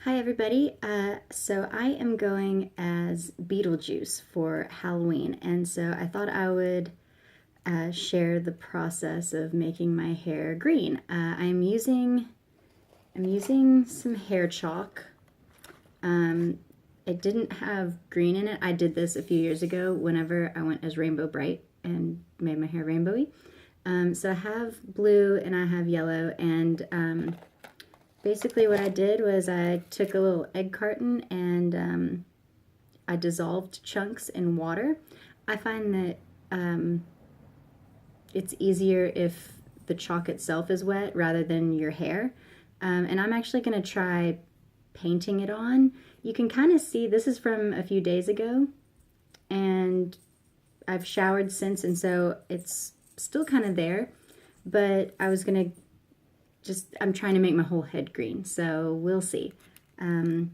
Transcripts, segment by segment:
Hi everybody. So I am going as Beetlejuice for Halloween, and so I thought I would share the process of making my hair green. I'm using some hair chalk. It didn't have green in it. I did this a few years ago whenever I went as Rainbow Bright and made my hair rainbowy. So I have blue and I have yellow, and basically what I did was I took a little egg carton and I dissolved chunks in water. I find that it's easier if the chalk itself is wet rather than your hair. And I'm actually going to try painting it on. You can kind of see, this is from a few days ago, and I've showered since, and so it's still kind of there, but I'm trying to make my whole head green, so we'll see. We'll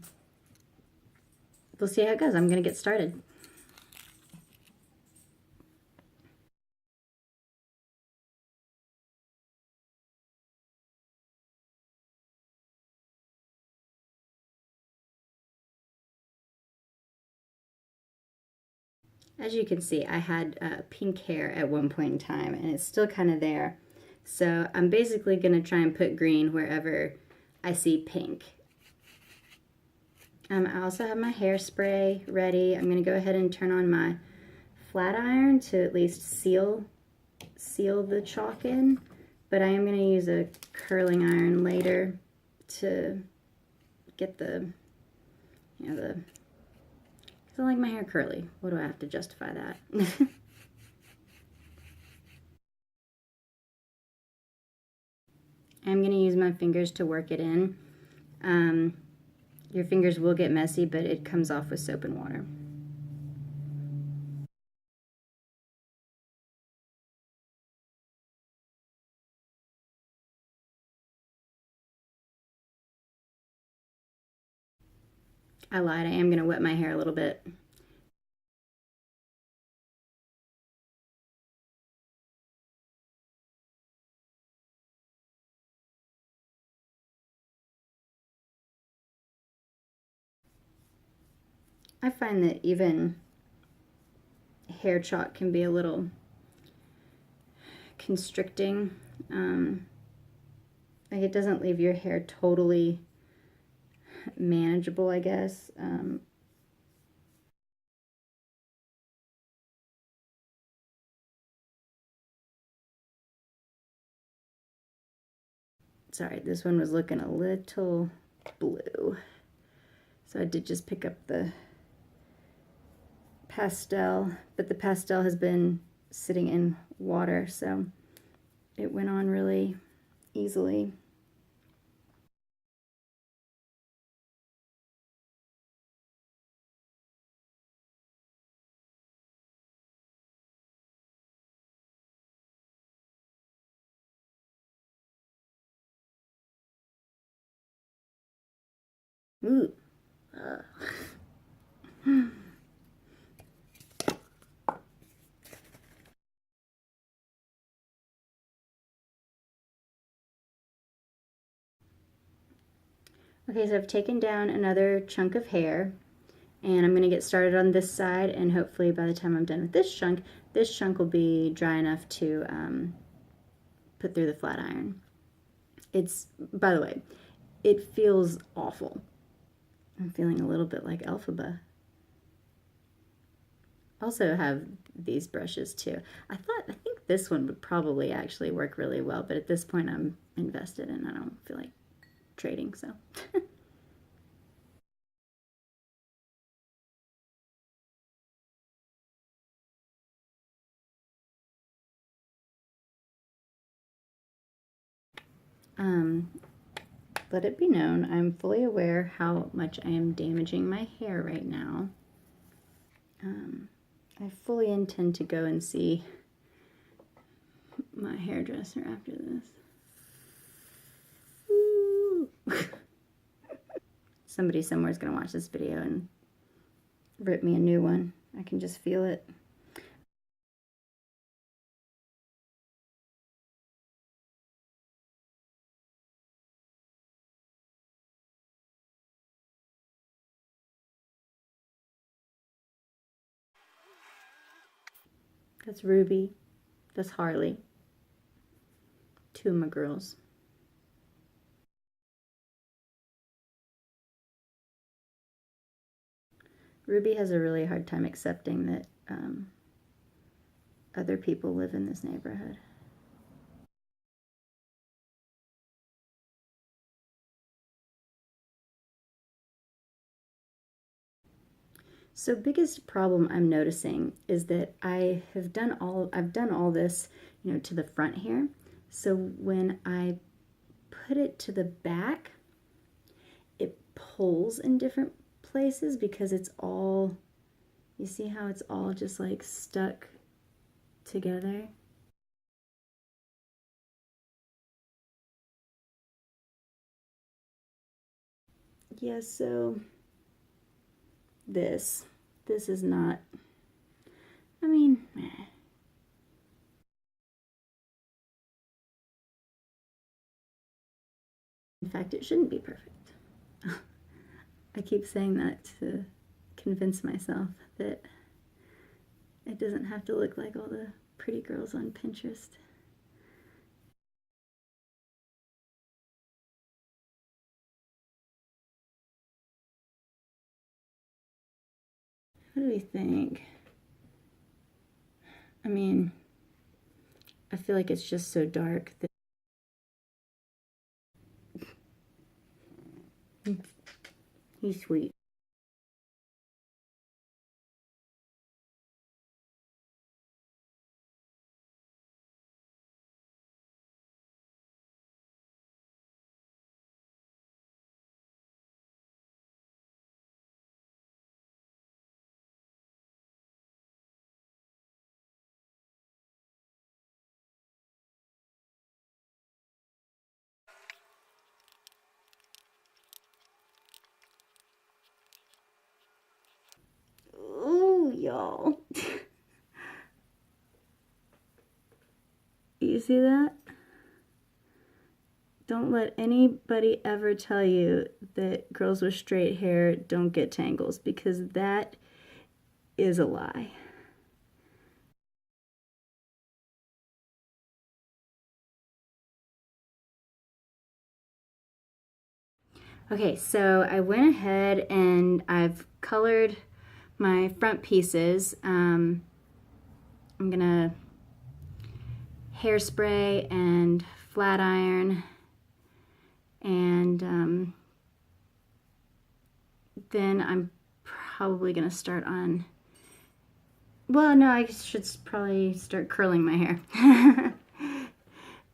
see how it goes. I'm going to get started. As you can see, I had pink hair at one point in time, and it's still kind of there. So I'm basically going to try and put green wherever I see pink. I also have my hairspray ready. I'm going to go ahead and turn on my flat iron to at least seal the chalk in, but I am going to use a curling iron later to get because I like my hair curly. What do I have to justify that? I'm going to use my fingers to work it in. Your fingers will get messy, but it comes off with soap and water. I lied, I am going to wet my hair a little bit. I find that even hair chalk can be a little constricting. Like, it doesn't leave your hair totally manageable, I guess. Sorry, this one was looking a little blue. So I did just pick up the pastel, but the pastel has been sitting in water, so it went on really easily. Ooh. Okay, so I've taken down another chunk of hair, and I'm going to get started on this side, and hopefully by the time I'm done with this chunk will be dry enough to put through the flat iron. By the way, it feels awful. I'm feeling a little bit like Elphaba. Also have these brushes too. I think this one would probably actually work really well, but at this point I'm invested and I don't feel like trading, so. Let it be known, I'm fully aware how much I am damaging my hair right now. I fully intend to go and see my hairdresser after this. Somebody somewhere is going to watch this video and rip me a new one. I can just feel it. That's Ruby. That's Harley. Two of my girls. Ruby has a really hard time accepting that other people live in this neighborhood. So biggest problem I'm noticing is that I've done all this, to the front here. So when I put it to the back, it pulls in different places because it's all, you see how it's all just like stuck together? Yeah, so this is not, I mean, in fact, it shouldn't be perfect. I keep saying that to convince myself that it doesn't have to look like all the pretty girls on Pinterest. What do we think? I mean, I feel like it's just so dark that he's sweet. Ooh, y'all. You see that? Don't let anybody ever tell you that girls with straight hair don't get tangles, because that is a lie. Okay, so I went ahead and I've colored my front pieces. I'm gonna hairspray and flat iron, and then I'm probably gonna start on, well, no, I should probably start curling my hair.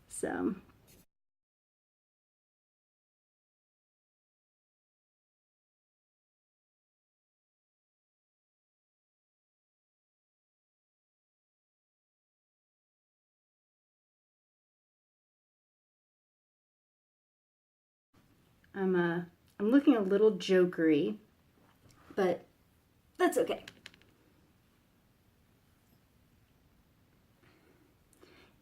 So I'm looking a little jokery, but that's okay.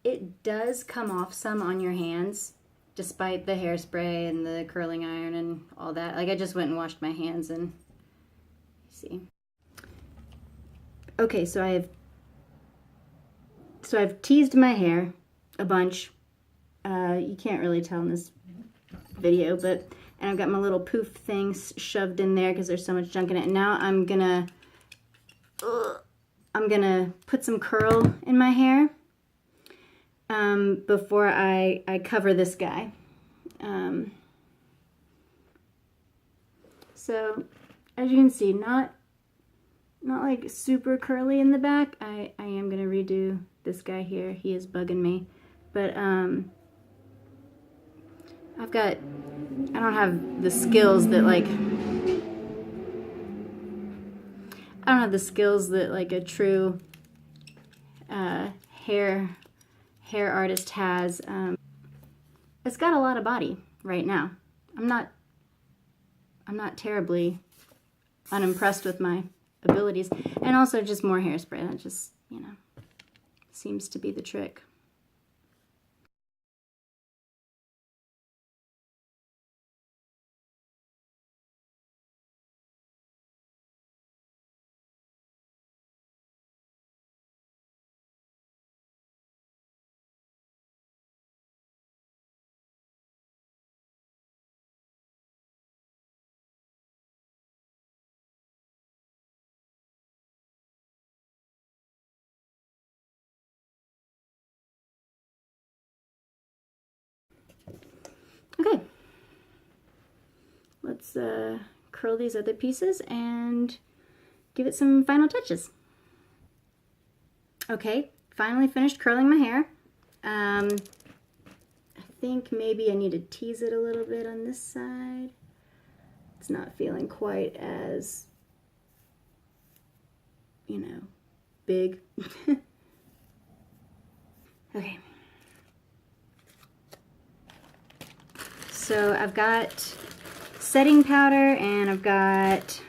It does come off some on your hands, despite the hairspray and the curling iron and all that. Like, I just went and washed my hands and see. Okay, so I've teased my hair a bunch. You can't really tell in this video, but, and I've got my little poof things shoved in there because there's so much junk in it. And now I'm gonna put some curl in my hair before I cover this guy. So as you can see, not like super curly in the back. I am gonna redo this guy here. He is bugging me, but I don't have the skills that like a true hair artist has. It's got a lot of body right now. I'm not terribly unimpressed with my abilities, and also just more hairspray. That just, seems to be the trick. Okay, let's curl these other pieces and give it some final touches. Okay, finally finished curling my hair. I think maybe I need to tease it a little bit on this side. It's not feeling quite as, you know, big. Okay. So I've got setting powder and I've got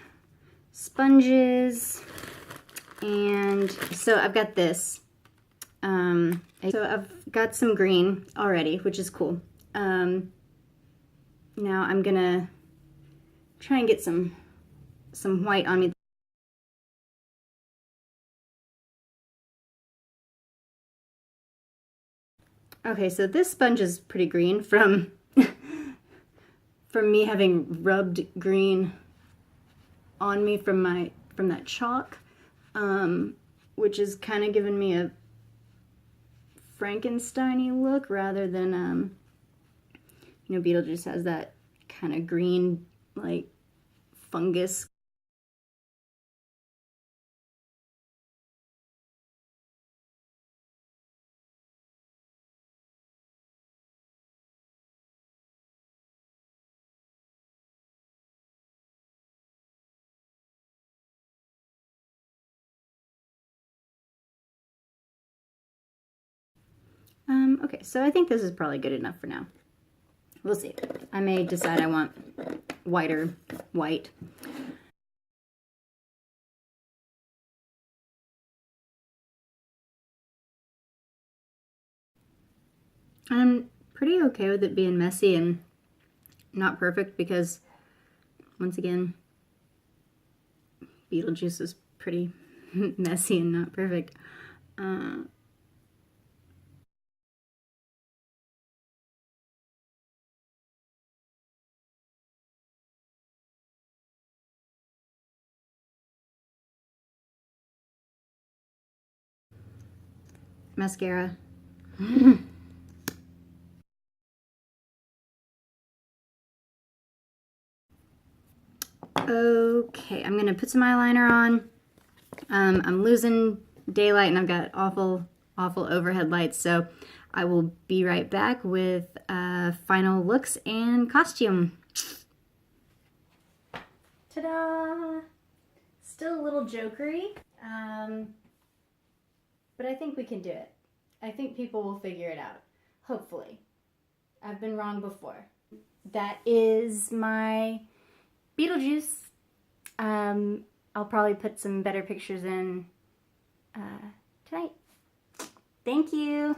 sponges, and so I've got this. So I've got some green already, which is cool. Now I'm gonna try and get some white on me. Okay, so this sponge is pretty green from from me having rubbed green on me from that chalk, which is kind of giving me a Frankenstein-y look rather than you know, Beetlejuice has that kind of green like fungus. Okay, so I think this is probably good enough for now. We'll see. I may decide I want whiter white. I'm pretty okay with it being messy and not perfect because, once again, Beetlejuice is pretty messy and not perfect. Mascara. Okay, I'm gonna put some eyeliner on. I'm losing daylight and I've got awful overhead lights, so I will be right back with final looks and costume. Ta-da! Still a little jokery, but I think we can do it. I think people will figure it out, hopefully. I've been wrong before. That is my Beetlejuice. I'll probably put some better pictures in tonight. Thank you.